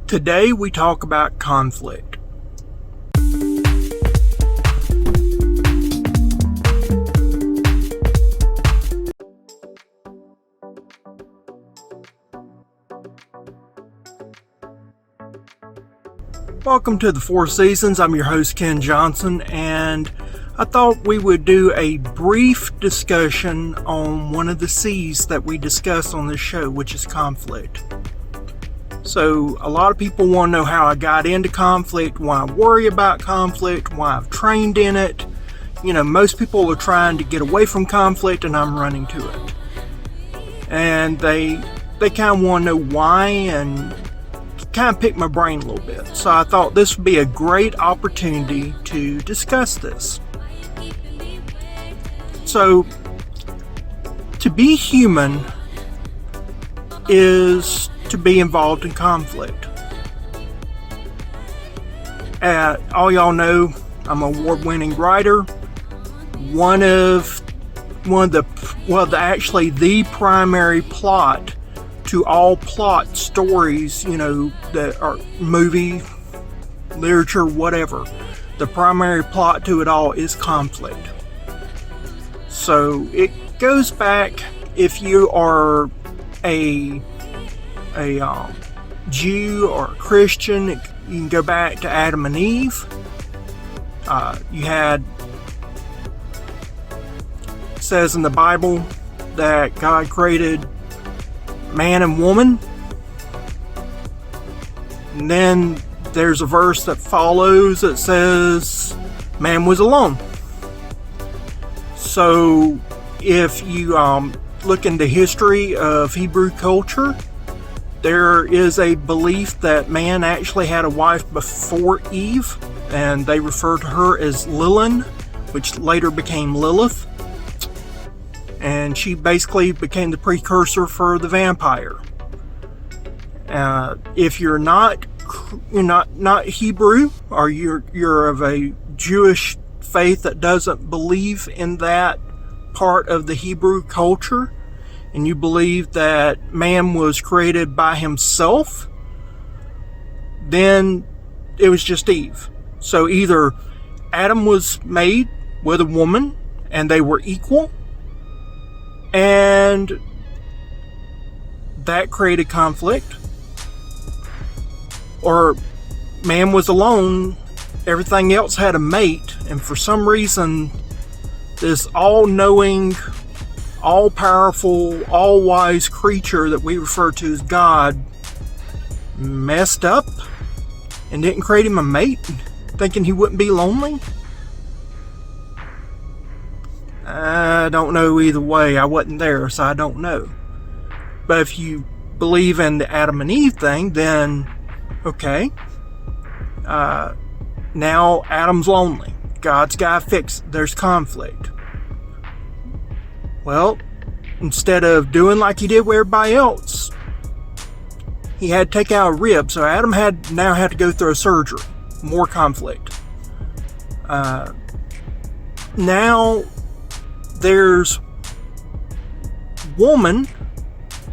Today we talk about conflict. Welcome to the Four Seasons. I'm your host, Ken Johnson, and I thought we would do a brief discussion on one of the C's that we discuss on this show, which is conflict. So a lot of people want to know how I got into conflict, why I worry about conflict, why I've trained in it. You know, most people are trying to get away from conflict and I'm running to it. And they kind of want to know why and kind of pick my brain a little bit. So I thought this would be a great opportunity to discuss this. So, to be human is to be involved in conflict. All y'all know I'm an award-winning writer. The primary plot to all plot stories, that are movie, literature, whatever. The primary plot to it all is conflict. So it goes back, if you are a Jew or a Christian, you can go back to Adam and Eve. It says in the Bible that God created man and woman. And then there's a verse that follows that says man was alone. So if you look into history of Hebrew culture, there is a belief that man actually had a wife before Eve, and they refer to her as Lilith, which later became Lilith. And she basically became the precursor for the vampire. If you're not Hebrew, or you're of a Jewish faith that doesn't believe in that part of the Hebrew culture, and you believe that man was created by himself, then it was just Eve. So either Adam was made with a woman and they were equal, and that created conflict, or man was alone, everything else had a mate, and for some reason this all-knowing, all-powerful, all-wise creature that we refer to as God messed up and didn't create him a mate, thinking he wouldn't be lonely. I don't know either way. I wasn't there, so I don't know. But if you believe in the Adam and Eve thing, then okay. Now Adam's lonely. God's got to fix it. There's conflict. Well, instead of doing like he did with everybody else, he had to take out a rib. So Adam had to go through a surgery. More conflict. Now there's woman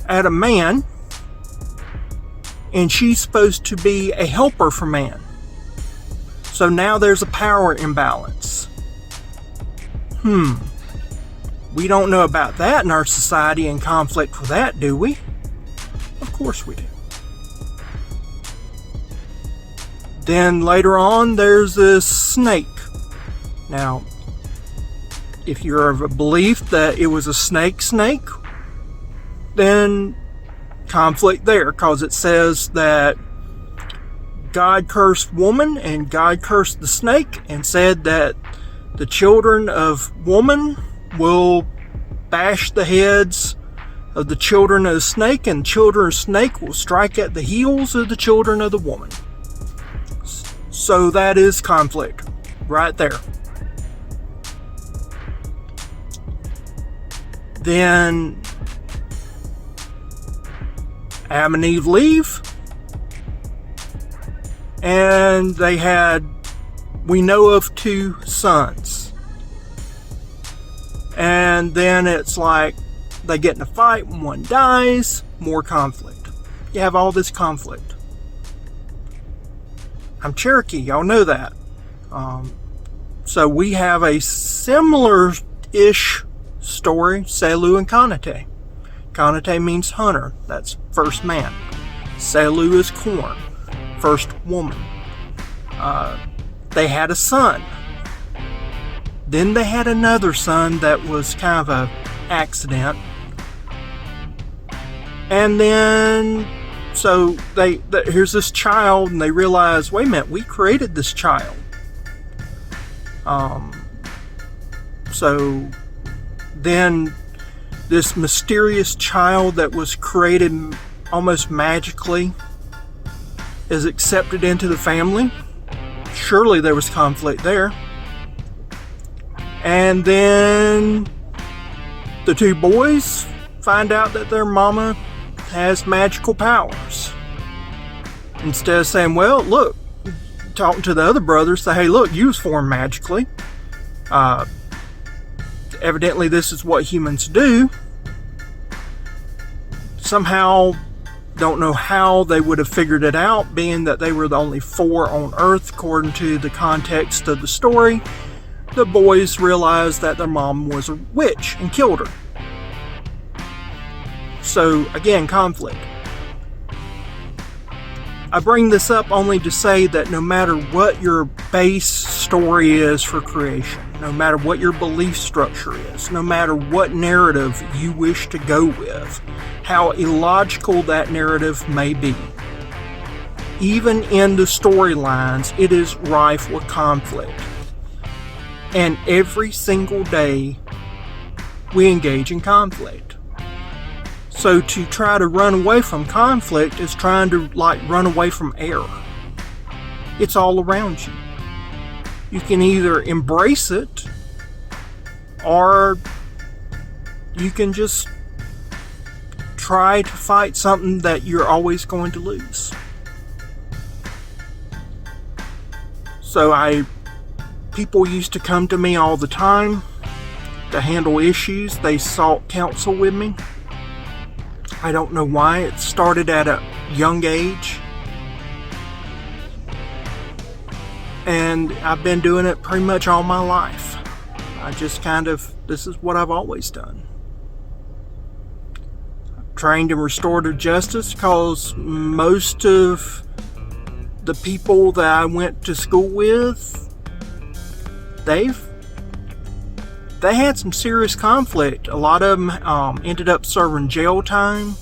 at a man, and she's supposed to be a helper for man. So now there's a power imbalance. We don't know about that in our society and conflict with that, do we? Of course we do. Then later on, there's this snake. Now, if you're of a belief that it was a snake, then conflict there, because it says that God cursed woman and God cursed the snake and said that the children of woman will bash the heads of the children of the snake, and the children of the snake will strike at the heels of the children of the woman. So that is conflict right there. Then Adam and Eve leave, and we know of 2 sons. And then it's like they get in a fight and one dies, more conflict. You have all this conflict. I'm Cherokee, y'all know that. So we have a similar-ish story, Selu and Kanate. Kanate means hunter, that's first man. Selu is corn, first woman. They had a son. Then they had another son that was kind of an accident. And then, so here's this child, and they realize, wait a minute, we created this child. So then this mysterious child that was created almost magically is accepted into the family. Surely there was conflict there. And then the two boys find out that their mama has magical powers. Instead of saying, well, look, talking to the other brothers, say, hey, look, you was formed magically. Evidently this is what humans do. Somehow, don't know how they would have figured it out, being that they were the only 4 on Earth according to the context of the story. The boys realized that their mom was a witch and killed her. So again, conflict. I bring this up only to say that no matter what your base story is for creation, no matter what your belief structure is, no matter what narrative you wish to go with, how illogical that narrative may be, even in the storylines, it is rife with conflict. And every single day, we engage in conflict. So to try to run away from conflict is trying to run away from error. It's all around you. You can either embrace it, or you can just try to fight something that you're always going to lose. So people used to come to me all the time to handle issues. They sought counsel with me. I don't know why. It started at a young age. And I've been doing it pretty much all my life. This is what I've always done. I'm trained in restorative justice because most of the people that I went to school with, they had some serious conflict. A lot of them ended up serving jail time.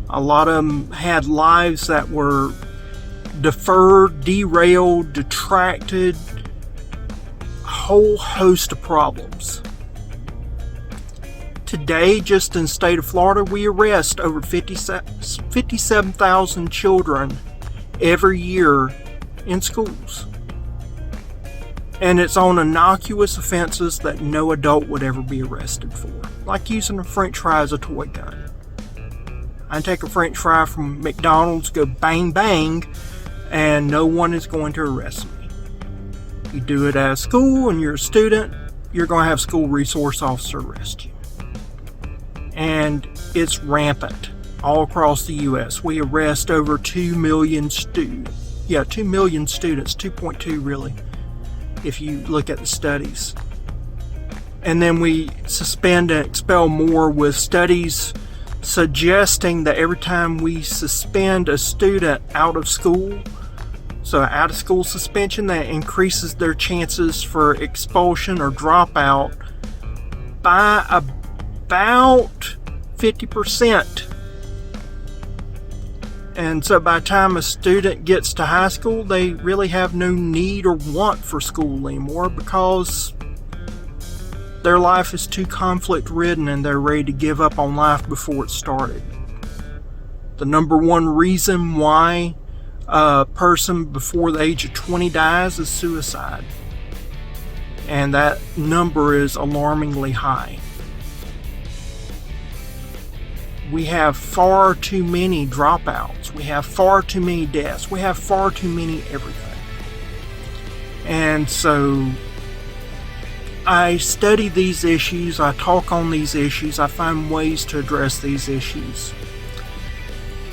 A lot of them had lives that were deferred, derailed, detracted, a whole host of problems. Today, just in the state of Florida, we arrest over 57,000 children every year in schools. And it's on innocuous offenses that no adult would ever be arrested for. Like using a french fry as a toy gun. I can take a french fry from McDonald's, go bang bang, and no one is going to arrest me. You do it at school and you're a student, you're going to have school resource officer arrest you. And it's rampant all across the U.S. We arrest over 2 million students. Yeah, 2 million students, 2.2 really, if you look at the studies. And then we suspend and expel more, with studies suggesting that every time we suspend a student out of school, so out of school suspension, that increases their chances for expulsion or dropout by about 50%. And so by the time a student gets to high school, they really have no need or want for school anymore because their life is too conflict-ridden and they're ready to give up on life before it started. The number one reason why a person before the age of 20 dies is suicide. And that number is alarmingly high. We have far too many dropouts. We have far too many deaths. We have far too many everything. And so I study these issues. I talk on these issues. I find ways to address these issues.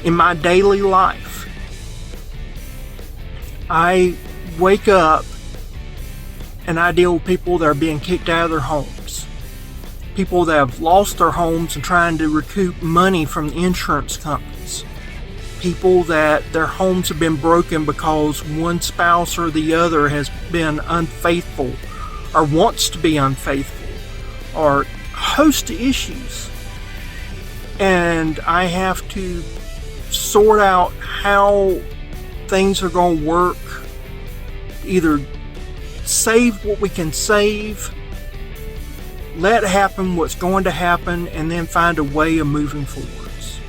In my daily life, I wake up and I deal with people that are being kicked out of their homes. People that have lost their homes and trying to recoup money from the insurance companies. People that their homes have been broken because one spouse or the other has been unfaithful or wants to be unfaithful, or a host of issues. And I have to sort out how things are going to work, either save what we can save, let happen what's going to happen, and then find a way of moving forwards.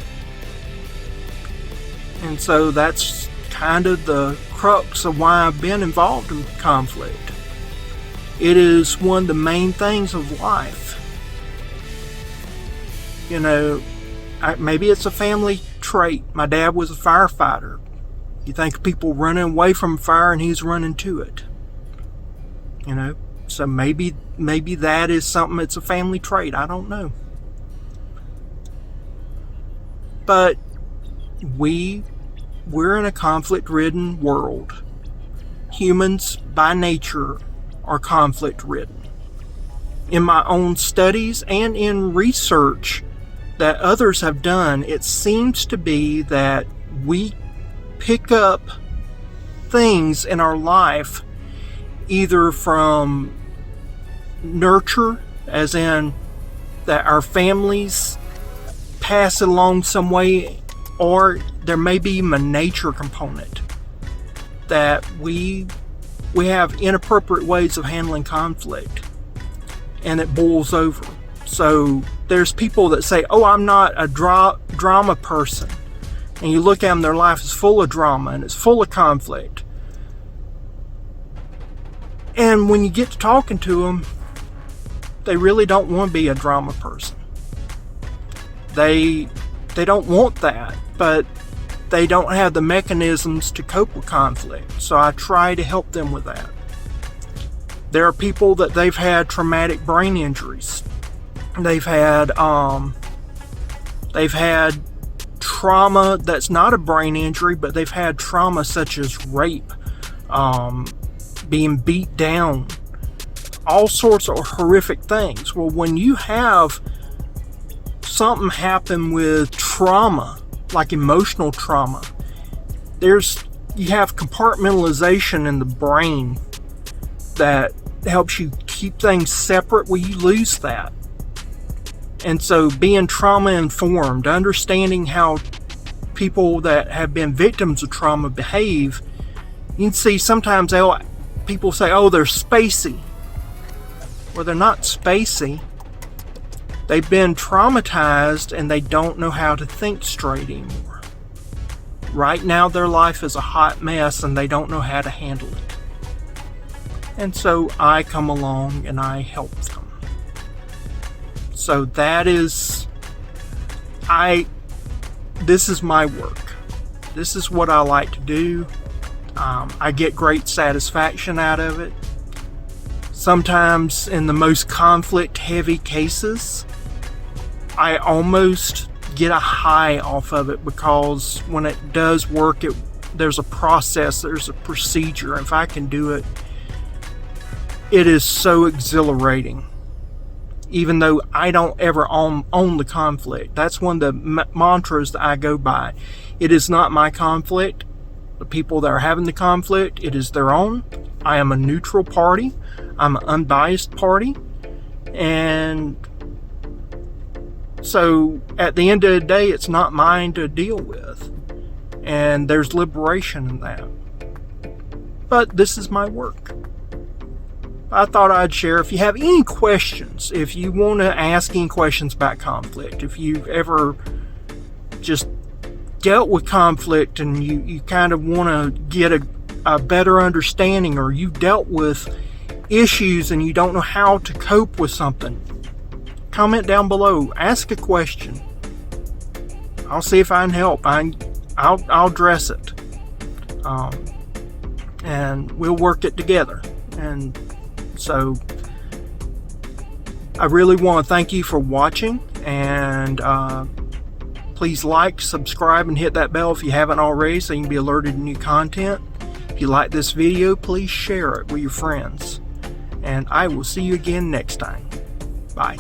And so that's kind of the crux of why I've been involved in conflict. It is one of the main things of life. You know, maybe it's a family trait. My dad was a firefighter. You think of people running away from fire and he's running to it. You know, so maybe that is something, it's a family trait. I don't know. But we're in a conflict-ridden world. Humans, by nature, are conflict-ridden. In my own studies and in research that others have done, it seems to be that we pick up things in our life either from nuture, as in that our families pass it along some way, or there may be a nature component that we have inappropriate ways of handling conflict and it boils over. So there's people that say, oh, I'm not a drama person. And you look at them, their life is full of drama and it's full of conflict. And when you get to talking to them, they really don't want to be a drama person. They don't want that, but they don't have the mechanisms to cope with conflict. So I try to help them with that. There are people that they've had traumatic brain injuries. They've had trauma that's not a brain injury, but they've had trauma such as rape, being beat down, all sorts of horrific things. Well, when you have something happen with trauma, like emotional trauma, you have compartmentalization in the brain that helps you keep things separate. Well, you lose that. And so being trauma informed, understanding how people that have been victims of trauma behave, you can see sometimes people say, oh, they're spacey. Well, they're not spacey. They've been traumatized and they don't know how to think straight anymore. Right now, their life is a hot mess and they don't know how to handle it. And so I come along and I help them. So this is my work. This is what I like to do. I get great satisfaction out of it. Sometimes in the most conflict-heavy cases, I almost get a high off of it, because when it does work, there's a process, there's a procedure. If I can do it, it is so exhilarating. Even though I don't ever own the conflict. That's one of the mantras that I go by. It is not my conflict. The people that are having the conflict, it is their own. I am a neutral party. I'm an unbiased party. And so at the end of the day, it's not mine to deal with. And there's liberation in that. But this is my work. I thought I'd share. If you have any questions, if you want to ask any questions about conflict, if you've ever just dealt with conflict and you kind of want to get a better understanding, or you've dealt with issues and you don't know how to cope with something, comment down below. Ask a question. I'll see if I can help. I'll address it. And we'll work it together. And so I really want to thank you for watching, and please like, subscribe, and hit that bell if you haven't already, so you can be alerted to new content. If you like this video, please share it with your friends. And I will see you again next time. Bye.